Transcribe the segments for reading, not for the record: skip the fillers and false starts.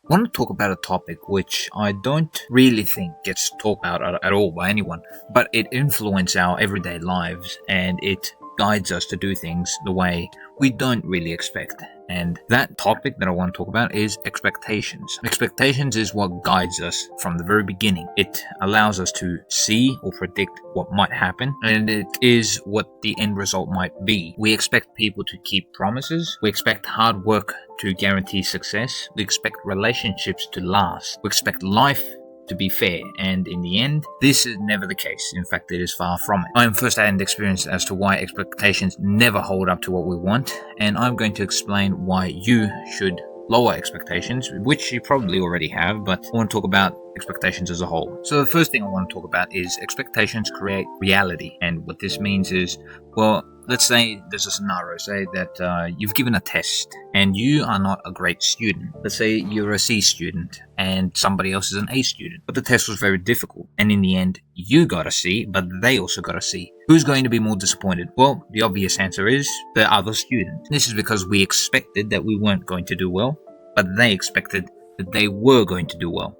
I want to talk about a topic which I don't really think gets talked about at all by anyone, but it influences our everyday lives and it guides us to do things the way we don't really expect. And that topic that I want to talk about is expectations. Expectations is what guides us from the very beginning. It allows us to see or predict what might happen, and it is what the end result might be. We expect people to keep promises. We expect hard work to guarantee success. We expect relationships to last. We expect life to be fair, and in the end, this is never the case. In fact, it is far from it. I am first-hand experience as to why expectations never hold up to what we want, and I'm going to explain why you should lower expectations, which you probably already have, but I want to talk about expectations as a whole. So the first thing I want to talk about is expectations create reality, and what this means is, well, let's say there's a scenario, say that you've given a test and you are not a great student. Let's say you're a C student and somebody else is an A student, but the test was very difficult. And in the end, you got a C, but they also got a C. Who's going to be more disappointed? Well, the obvious answer is the other student. This is because we expected that we weren't going to do well, but they expected that they were going to do well.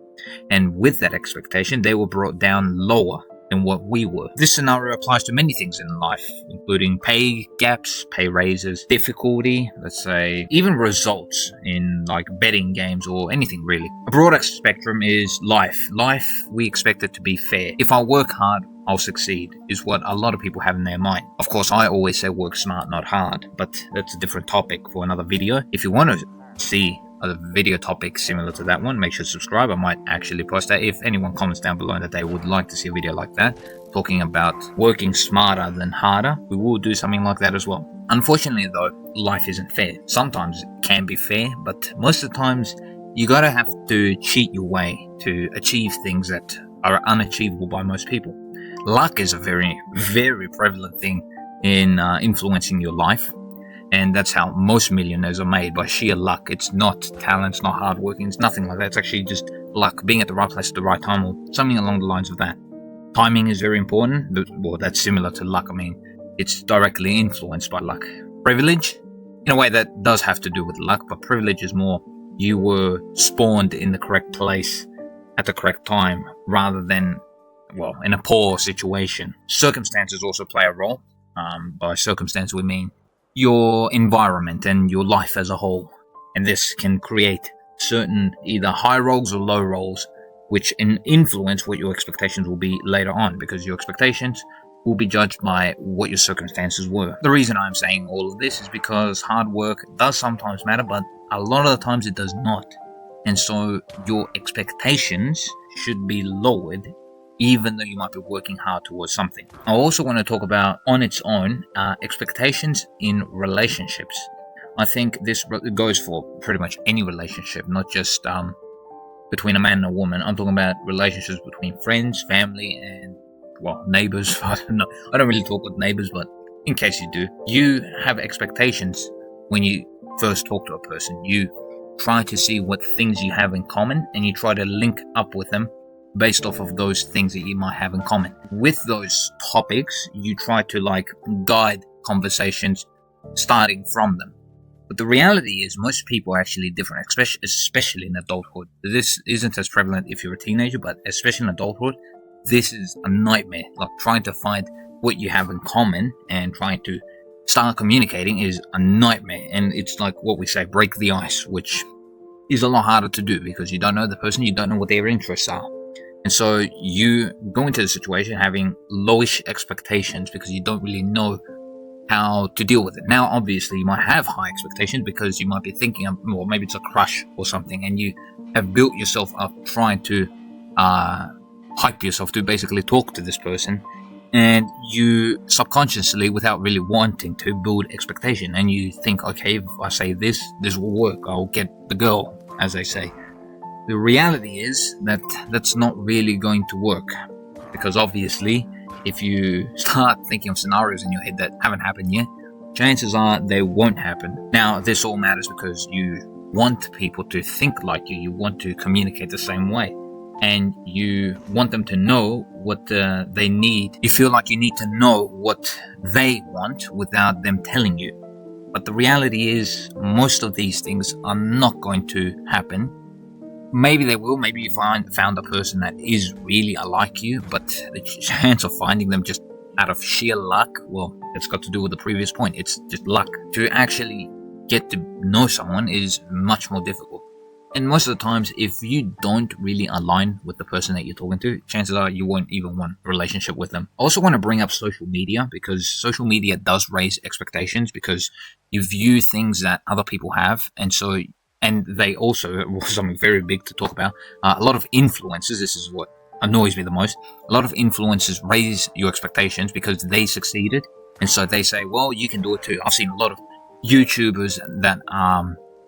And with that expectation, they were brought down lower than what we were. This scenario applies to many things in life, including pay gaps, pay raises, difficulty, let's say, even results in like betting games or anything really. A broader spectrum is life. Life, we expect it to be fair. If I work hard, I'll succeed, is what a lot of people have in their mind. Of course, I always say work smart, not hard, but that's a different topic for another video. If you want to see a video topic similar to that one, make sure to subscribe. I might actually post that if anyone comments down below that they would like to see a video like that, talking about working smarter than harder. We will do something like that as well. Unfortunately though, life isn't fair. Sometimes it can be fair, but most of the times you gotta have to cheat your way to achieve things that are unachievable by most people. Luck is a very, very prevalent thing in influencing your life. And that's how most millionaires are made, by sheer luck. It's not talent, it's not hard working, it's nothing like that. It's actually just luck, being at the right place at the right time, or something along the lines of that. Timing is very important. Well, that's similar to luck. I mean, it's directly influenced by luck. Privilege, in a way, that does have to do with luck, but privilege is more you were spawned in the correct place at the correct time, rather than, well, in a poor situation. Circumstances also play a role. By circumstance, we mean your environment and your life as a whole, and this can create certain either high rolls or low rolls, which influence what your expectations will be later on, because your expectations will be judged by what your circumstances were. The reason I'm saying all of this is because hard work does sometimes matter, but a lot of the times it does not, and so your expectations should be lowered even though you might be working hard towards something. I also want to talk about, on its own, expectations in relationships. I think this goes for pretty much any relationship, not just between a man and a woman. I'm talking about relationships between friends, family, and, well, neighbors. I don't know. I don't really talk with neighbors, but in case you do, you have expectations when you first talk to a person. You try to see what things you have in common, and you try to link up with them based off of those things that you might have in common. With those topics, you try to guide conversations starting from them. But the reality is most people are actually different, especially in adulthood. This isn't as prevalent if you're a teenager, but especially in adulthood, this is a nightmare. Like, trying to find what you have in common and trying to start communicating is a nightmare. And it's like what we say, break the ice, which is a lot harder to do because you don't know the person, you don't know what their interests are. And so you go into the situation having lowish expectations because you don't really know how to deal with it. Now, obviously, you might have high expectations because you might be thinking of, well, maybe it's a crush or something, and you have built yourself up trying to hype yourself to basically talk to this person, and you subconsciously, without really wanting to, build expectation, and you think, okay, if I say this will work, I'll get the girl, as they say. The reality is that that's not really going to work, because obviously, if you start thinking of scenarios in your head that haven't happened yet, chances are they won't happen. Now, this all matters because you want people to think like you want to communicate the same way, and you want them to know what they need. You feel like you need to know what they want without them telling you. But the reality is, most of these things are not going to happen maybe they will. Maybe you found a person that is really like you, but the chance of finding them just out of sheer luck, well, it's got to do with the previous point. It's just luck. To actually get to know someone is much more difficult. And most of the times, if you don't really align with the person that you're talking to, chances are you won't even want a relationship with them. I also want to bring up social media, because social media does raise expectations, because you view things that other people have, and they also, something very big to talk about, a lot of influencers, this is what annoys me the most, a lot of influencers raise your expectations because they succeeded, and so they say, well, you can do it too. I've seen a lot of YouTubers that,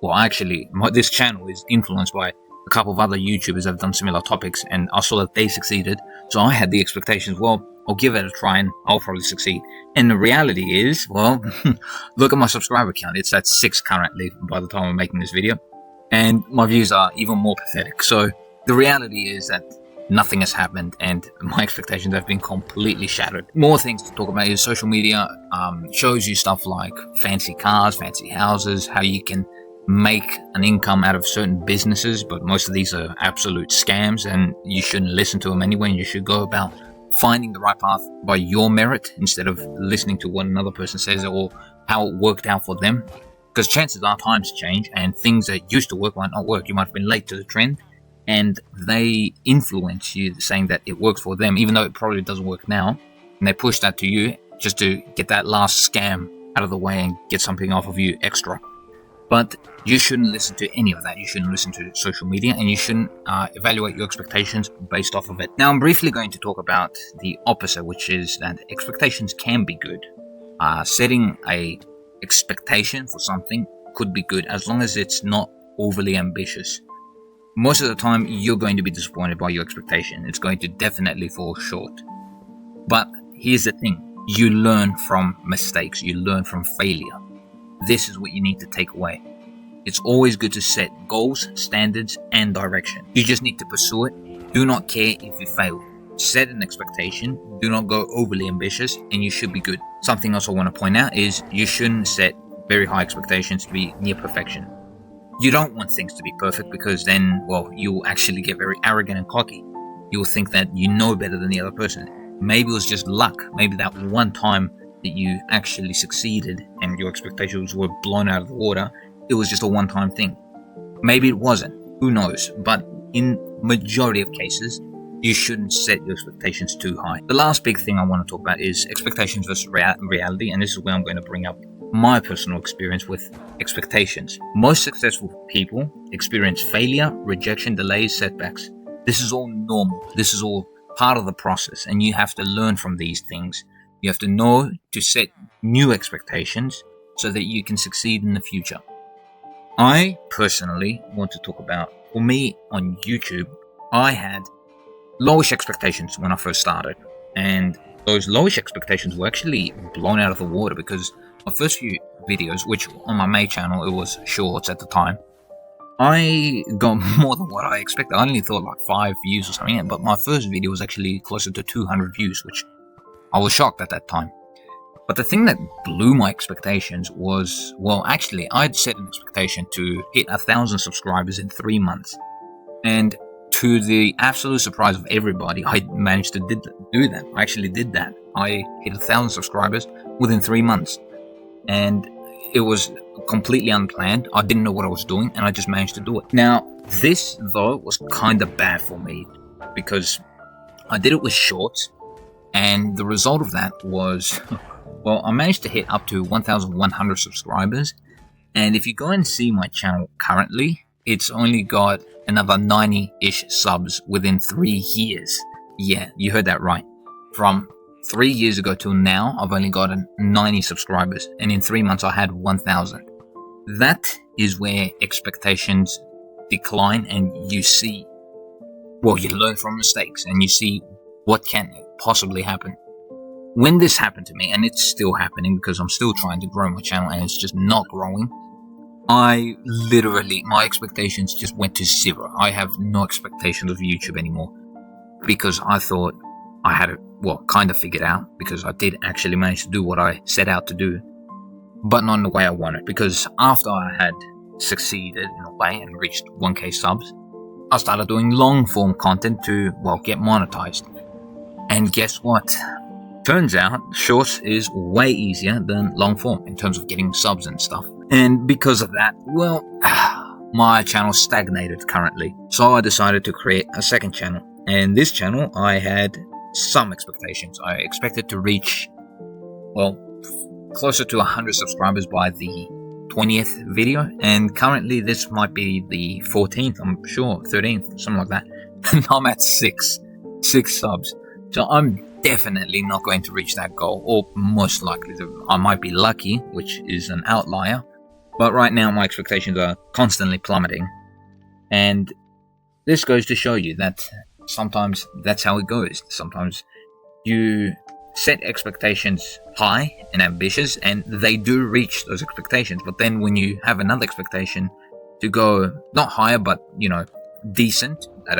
well, actually, this channel is influenced by a couple of other YouTubers that have done similar topics, and I saw that they succeeded, so I had the expectations, well, I'll give it a try and I'll probably succeed. And the reality is, well, look at my subscriber count. It's at 6 currently by the time I'm making this video. And my views are even more pathetic. So the reality is that nothing has happened and my expectations have been completely shattered. More things to talk about is social media shows you stuff like fancy cars, fancy houses, how you can make an income out of certain businesses, but most of these are absolute scams and you shouldn't listen to them anyway, and you should go about finding the right path by your merit instead of listening to what another person says or how it worked out for them, because chances are times change and things that used to work might not work. You might have been late to the trend and they influence you saying that it works for them, even though it probably doesn't work now, and they push that to you just to get that last scam out of the way and get something off of you extra. But you shouldn't listen to any of that. You shouldn't listen to social media, and you shouldn't evaluate your expectations based off of it. Now, I'm briefly going to talk about the opposite, which is that expectations can be good. Setting a expectation for something could be good as long as it's not overly ambitious. Most of the time, you're going to be disappointed by your expectation. It's going to definitely fall short. But here's the thing. You learn from mistakes. You learn from failure. This is what you need to take away. It's always good to set goals, standards, and direction. You just need to pursue it. Do not care if you fail. Set an expectation. Do not go overly ambitious, and you should be good. Something else I want to point out is you shouldn't set very high expectations to be near perfection. You don't want things to be perfect, because then, well, you'll actually get very arrogant and cocky. You'll think that you know better than the other person. Maybe it was just luck. Maybe that one time that you actually succeeded and your expectations were blown out of the water, it was just a one-time thing. Maybe it wasn't. Who knows? But in majority of cases, you shouldn't set your expectations too high. The last big thing I want to talk about is expectations versus reality, and this is where I'm going to bring up my personal experience with expectations. Most successful people experience failure, rejection, delays, setbacks. This is all normal. This is all part of the process, and you have to learn from these things. You have to know to set new expectations so that you can succeed in the future. I personally want to talk about, for me on YouTube, I had lowish expectations when I first started. And those lowish expectations were actually blown out of the water, because my first few videos, which on my main channel, it was shorts at the time, I got more than what I expected. I only thought like 5 views or something, but my first video was actually closer to 200 views, which I was shocked at that time. But the thing that blew my expectations was, well, actually, I'd set an expectation to hit 1,000 subscribers in 3 months. And to the absolute surprise of everybody, I managed to do that. I actually did that. I hit 1,000 subscribers within 3 months. And it was completely unplanned. I didn't know what I was doing, and I just managed to do it. Now, this, though, was kind of bad for me, because I did it with shorts. And the result of that was, well, I managed to hit up to 1,100 subscribers. And if you go and see my channel currently, it's only got another 90-ish subs within 3 years. Yeah, you heard that right. From 3 years ago till now, I've only gotten 90 subscribers. And in 3 months, I had 1,000. That is where expectations decline, and you see, well, you learn from mistakes and you see what can possibly happen. When this happened to me, and it's still happening because I'm still trying to grow my channel and it's just not growing, I literally, my expectations just went to zero. I have no expectations of YouTube anymore, because I thought I had it, well, kind of figured out, because I did actually manage to do what I set out to do, but not in the way I wanted. Because after I had succeeded in a way and reached 1k subs, I started doing long form content to, well, get monetized. And guess what? Turns out shorts is way easier than long form in terms of getting subs and stuff. And because of that, well, my channel stagnated currently. So I decided to create a second channel. And this channel, I had some expectations. I expected to reach, well, closer to 100 subscribers by the 20th video. And currently this might be the 14th, I'm sure, 13th, something like that. And I'm at 6 subs. So I'm definitely not going to reach that goal, or most likely I might be lucky, which is an outlier, but right now my expectations are constantly plummeting. And this goes to show you that sometimes that's how it goes. Sometimes you set expectations high and ambitious, and they do reach those expectations, but then when you have another expectation to go not higher but decent at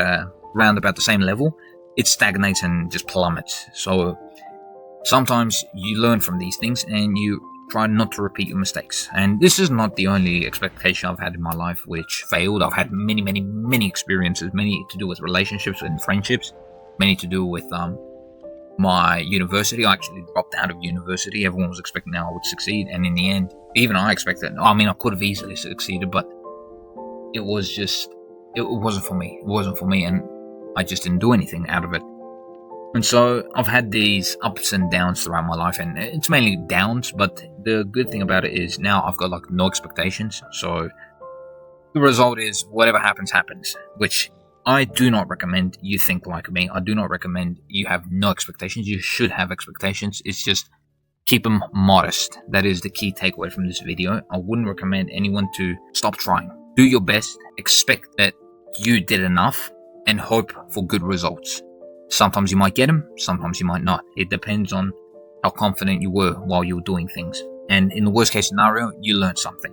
around about the same level, it stagnates and just plummets. So sometimes you learn from these things and you try not to repeat your mistakes. And this is not the only expectation I've had in my life which failed. I've had many experiences, many to do with relationships and friendships, many to do with my university. I actually dropped out of university. Everyone was expecting I would succeed, and in the end, even I expected, I could have easily succeeded, but it wasn't for me. It wasn't for me, and I just didn't do anything out of it. And so I've had these ups and downs throughout my life, and it's mainly downs, but the good thing about it is now I've got no expectations. So the result is whatever happens, which I do not recommend you think like me. I do not recommend you have no expectations. You should have expectations. It's just keep them modest. That is the key takeaway from this video. I wouldn't recommend anyone to stop trying. Do your best, expect that you did enough, and hope for good results. Sometimes you might get them, sometimes you might not. It depends on how confident you were while you were doing things. And in the worst case scenario, you learn something.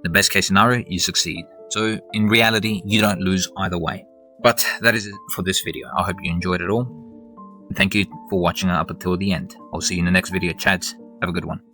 The best case scenario, you succeed. So in reality, you don't lose either way. But that is it for this video. I hope you enjoyed it all. And thank you for watching up until the end. I'll see you in the next video, chads. Have a good one.